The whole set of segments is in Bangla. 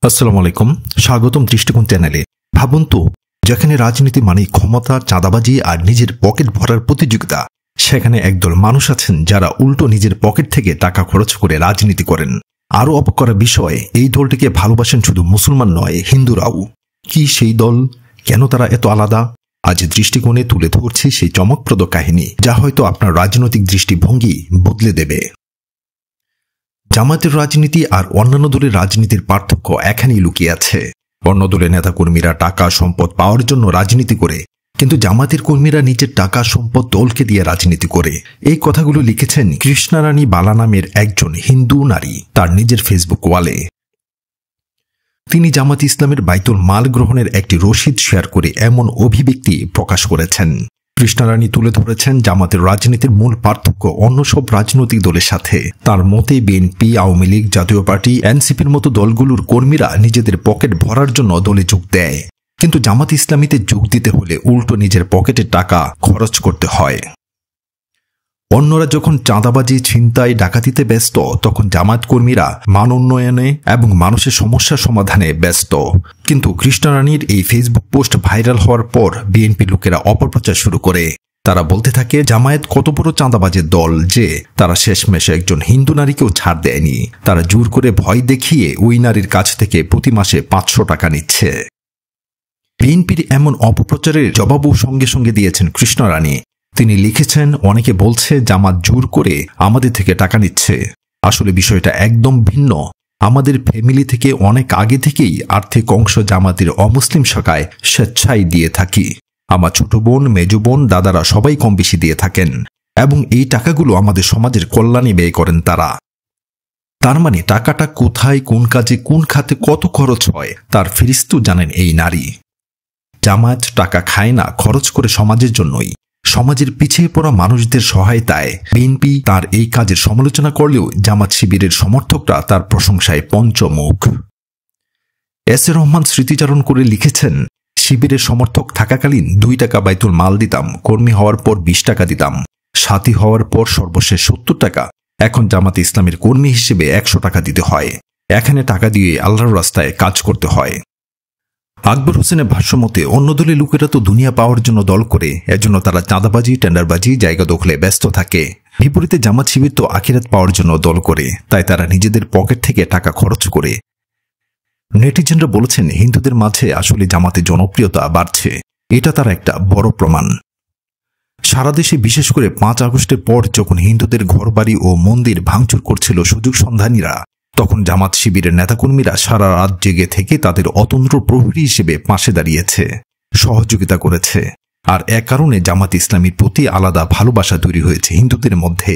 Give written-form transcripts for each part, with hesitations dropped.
আসসালামু আলাইকুম, স্বাগতম দৃষ্টিকোণ চ্যানেলে। ভাবুন তো, যেখানে রাজনীতি মানে ক্ষমতা, চাঁদাবাজি আর নিজের পকেট ভরার প্রতিযোগিতা, সেখানে একদল মানুষ আছেন যারা উল্টো নিজের পকেট থেকে টাকা খরচ করে রাজনীতি করেন। আরও অবাক করা বিষয়, এই দলটিকে ভালোবাসেন শুধু মুসলমান নয়, হিন্দুরাও। কি সেই দল? কেন তারা এত আলাদা? আজ দৃষ্টিকোণে তুলে ধরছি সেই চমকপ্রদ কাহিনী, যা হয়তো আপনার রাজনৈতিক দৃষ্টিভঙ্গি বদলে দেবে। জামায়াতের রাজনীতি আর অন্যান্য দলের রাজনীতির পার্থক্য এখানেই লুকিয়ে আছে। অন্য দলের নেতাকর্মীরা টাকা সম্পদ পাওয়ার জন্য রাজনীতি করে, কিন্তু জামায়াতের কর্মীরা নিজের টাকা সম্পদ দলকে দিয়ে রাজনীতি করে। এই কথাগুলো লিখেছেন কৃষ্ণারানী বালা নামের একজন হিন্দু নারী তার নিজের ফেসবুক ওয়ালে। তিনি জামাত ইসলামের বাইতুল মাল গ্রহণের একটি রসিদ শেয়ার করে এমন অভিব্যক্তি প্রকাশ করেছেন। কৃষ্ণারানী তুলে ধরেছেন জামাতের রাজনীতির মূল পার্থক্য অন্য সব রাজনৈতিক দলের সাথে। তার মতে বিএনপি, আওয়ামী লীগ, জাতীয় পার্টি, এনসিপির মতো দলগুলোর কর্মীরা নিজেদের পকেট ভরার জন্য দলে যোগ দেয়, কিন্তু জামাত ইসলামীতে যোগ দিতে হলে উল্টো নিজের পকেটের টাকা খরচ করতে হয়। অন্যরা যখন চাঁদাবাজি, ছিনতাই, ডাকাতিতে ব্যস্ত, তখন জামায়াত কর্মীরা মান উন্নয়নে এবং মানুষের সমস্যা সমাধানে ব্যস্ত। কিন্তু কৃষ্ণারানীর এই ফেসবুক পোস্ট ভাইরাল হওয়ার পর বিএনপি লোকেরা অপপ্রচার শুরু করে। তারা বলতে থাকে জামায়াত কত বড় চাঁদাবাজের দল যে তারা শেষমেশে একজন হিন্দু নারীকেও ছাড় দেয়নি। তারা জোর করে ভয় দেখিয়ে ওই নারীর কাছ থেকে প্রতি মাসে 500 টাকা নিচ্ছে। বিএনপির এমন অপপ্রচারের জবাবও সঙ্গে সঙ্গে দিয়েছেন কৃষ্ণারানী। তিনি লিখেছেন, অনেকে বলছে জামাত জোর করে আমাদের থেকে টাকা নিচ্ছে। আসলে বিষয়টা একদম ভিন্ন। আমাদের ফ্যামিলি থেকে অনেক আগে থেকেই আর্থিক অংশ জামাতের অমুসলিম শাখায় স্বেচ্ছায় দিয়ে থাকি। আমার ছোট বোন, মেজ বোন, দাদারা সবাই কম বেশি দিয়ে থাকেন, এবং এই টাকাগুলো আমাদের সমাজের কল্যাণে ব্যয় করেন তারা। তার মানে টাকাটা কোথায়, কোন কাজে, কোন খাতে কত খরচ হয় তার ফিরিস্তু জানেন এই নারী। জামায়াত টাকা খায় না, খরচ করে সমাজের জন্যই। সমাজের পিছিয়ে পড়া মানুষদের সহায়তায়। বিএনপি তার এই কাজের সমালোচনা করলেও জামাত শিবিরের সমর্থকরা তার প্রশংসায় পঞ্চমুখ। এস এ রহমান স্মৃতিচারণ করে লিখেছেন, শিবিরের সমর্থক থাকাকালীন 2 টাকা বাইতুল মাল দিতাম, কর্মী হওয়ার পর 20 টাকা দিতাম, সাথী হওয়ার পর সর্বশেষ 70 টাকা। এখন জামাত ইসলামের কর্মী হিসেবে 100 টাকা দিতে হয়। এখানে টাকা দিয়ে আল্লাহর রাস্তায় কাজ করতে হয়। আকবর হোসেনের ভাষ্যমতে, অন্য দলের লোকেরা তো দুনিয়া পাওয়ার জন্য দল করে, এজন্য তারা চাঁদাবাজি, টেন্ডারবাজি, জায়গা দখলে ব্যস্ত থাকে। বিপরীতে জামাত শিবির তো আখিরাত পাওয়ার জন্য দল করে, তাই তারা নিজেদের পকেট থেকে টাকা খরচ করে। নেটিজেনরা বলেছেন, হিন্দুদের মাঝে আসলে জামাতের জনপ্রিয়তা বাড়ছে। এটা তার একটা বড় প্রমাণ। সারা দেশে বিশেষ করে 5 আগস্টের পর যখন হিন্দুদের ঘরবাড়ি ও মন্দির ভাঙচুর করছিল সুযোগ সন্ধানীরা, তখন জামাত শিবিরের নেতাকর্মীরা সারা রাত জেগে থেকে তাদের অতন্ত্র প্রহরী হিসেবে পাশে দাঁড়িয়েছে, সহযোগিতা করেছে। আর এ কারণে জামাত ইসলামীর প্রতি আলাদা ভালোবাসা তৈরি হয়েছে হিন্দুদের মধ্যে।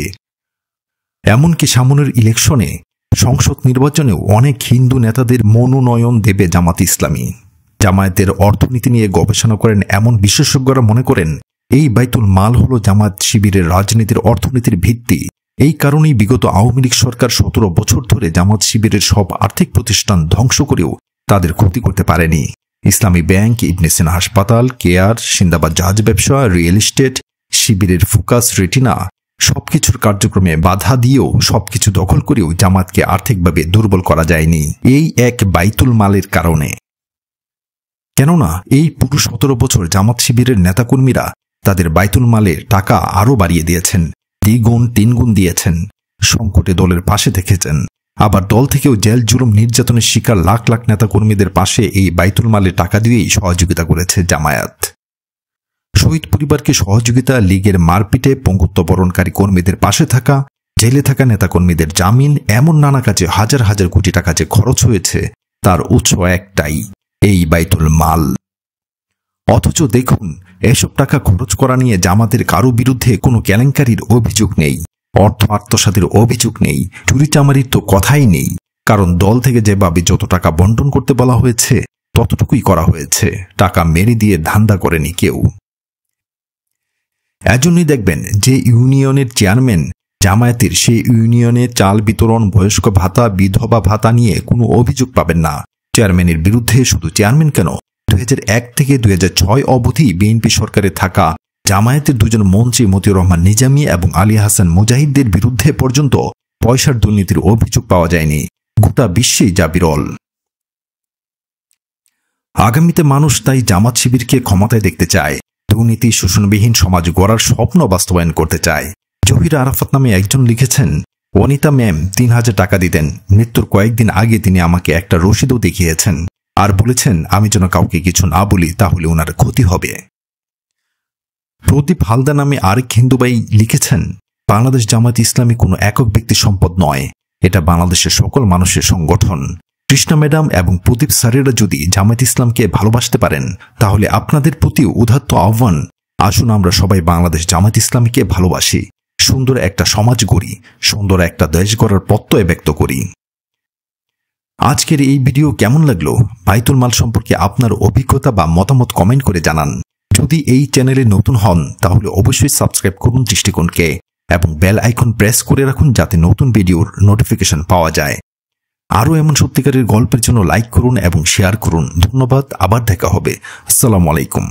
এমনকি সামনের ইলেকশনে, সংসদ নির্বাচনেও অনেক হিন্দু নেতাদের মনোনয়ন দেবে জামাত ইসলামী। জামায়াতের অর্থনীতি নিয়ে গবেষণা করেন এমন বিশেষজ্ঞরা মনে করেন, এই বাইতুল মাল হল জামাত শিবিরের রাজনীতির অর্থনীতির ভিত্তি। এই কারণেই বিগত আওয়ামী লীগ সরকার 17 বছর ধরে জামাত শিবিরের সব আর্থিক প্রতিষ্ঠান ধ্বংস করেও তাদের ক্ষতি করতে পারেনি। ইসলামী ব্যাংক, ইবনে সিনা হাসপাতাল, কেয়ার, সিন্দাবাদ জাহাজ ব্যবসা, রিয়েল এস্টেট, শিবিরের ফোকাস, রেটিনা, সবকিছুর কার্যক্রমে বাধা দিয়েও, সবকিছু দখল করেও জামাতকে আর্থিকভাবে দুর্বল করা যায়নি এই এক বাইতুল মালের কারণে। কেননা এই পুরো 17 বছর জামাত শিবিরের নেতাকর্মীরা তাদের বাইতুল মালের টাকা আরও বাড়িয়ে দিয়েছেন, 2 গুণ 3 গুণ দিয়েছেন। সংকটে দলের পাশে থেকেছেন। আবার দল থেকেও জেল জুলুম নির্যাতনের শিকার লাখ লাখ নেতাকর্মীদের পাশে এই বাইতুল মালের টাকা দিয়েই সহযোগিতা করেছে জামায়াত। শহীদ পরিবারকে সহযোগিতা, লীগের মারপিটে পঙ্গুত্ব বরণকারী কর্মীদের পাশে থাকা, জেলে থাকা নেতাকর্মীদের জামিন, এমন নানা কাজে হাজার হাজার কোটি টাকা যে খরচ হয়েছে, তার উৎস একটাই, এই বাইতুল মাল। অথচ দেখুন, এসব টাকা খরচ করা নিয়ে জামাতের কারো বিরুদ্ধে কোনো কেলেঙ্কারির অভিযোগ নেই, অর্থ আত্মসাতের অভিযোগ নেই, চুরিচামারির তো কথাই নেই। কারণ দল থেকে যেভাবে যত টাকা বন্টন করতে বলা হয়েছে ততটুকুই করা হয়েছে, টাকা মেরে দিয়ে ধান্দা করেনি কেউ। এজন্যই দেখবেন যে ইউনিয়নের চেয়ারম্যান জামায়াতের, সেই ইউনিয়নে চাল বিতরণ, বয়স্ক ভাতা, বিধবা ভাতা নিয়ে কোনো অভিযোগ পাবেন না। চেয়ারম্যানের বিরুদ্ধে শুধু চেয়ারম্যান কেন, 2001 থেকে 2006 অবধি বিএনপি সরকারে থাকা জামায়াতের 2 জন মন্ত্রী মতিউর রহমান নিজামী এবং আলী হাসান মুজাহিদের বিরুদ্ধে পর্যন্ত পয়সার দুর্নীতির অভিযোগ পাওয়া যায়নি। গোটা বিশ্বেই যা বিরল। আগামীতে মানুষ তাই জামাত শিবিরকে ক্ষমতায় দেখতে চায়, দুর্নীতি শোষণবিহীন সমাজ গড়ার স্বপ্ন বাস্তবায়ন করতে চায়। জহির আরাফাত নামে একজন লিখেছেন, অনিতা ম্যাম ৩,০০০ টাকা দিতেন, মৃত্যুর কয়েকদিন আগে তিনি আমাকে একটা রসিদও দেখিয়েছেন আর বলেছেন আমি যেন কাউকে কিছু না বলি, তাহলে ওনার ক্ষতি হবে। প্রদীপ হালদা নামে আরেক হিন্দু ভাই লিখেছেন, বাংলাদেশ জামাত ইসলামী কোনো একক ব্যক্তি সম্পদ নয়, এটা বাংলাদেশের সকল মানুষের সংগঠন। কৃষ্ণা ম্যাডাম এবং প্রদীপ স্যারেরা যদি জামাত ইসলামকে ভালোবাসতে পারেন, তাহলে আপনাদের প্রতিও উদাত্ত আহ্বান, আসুন আমরা সবাই বাংলাদেশ জামাত ইসলামীকে ভালোবাসি, সুন্দর একটা সমাজ গড়ি, সুন্দর একটা দেশ গড়ার প্রত্যয় ব্যক্ত করি। আজকের এই ভিডিও কেমন লাগলো? বাইতুল মাল সম্পর্কে আপনার অভিজ্ঞতা বা মতামত কমেন্ট করে জানান। যদি এই চ্যানেলে নতুন হন তাহলে অবশ্যই সাবস্ক্রাইব করুন দৃষ্টিকোণকে এবং বেল আইকন প্রেস করে রাখুন যাতে নতুন ভিডিওর নোটিফিকেশন পাওয়া যায়। আরও এমন সত্যিকারের গল্পের জন্য লাইক করুন এবং শেয়ার করুন। ধন্যবাদ, আবার দেখা হবে। আসসালামু আলাইকুম।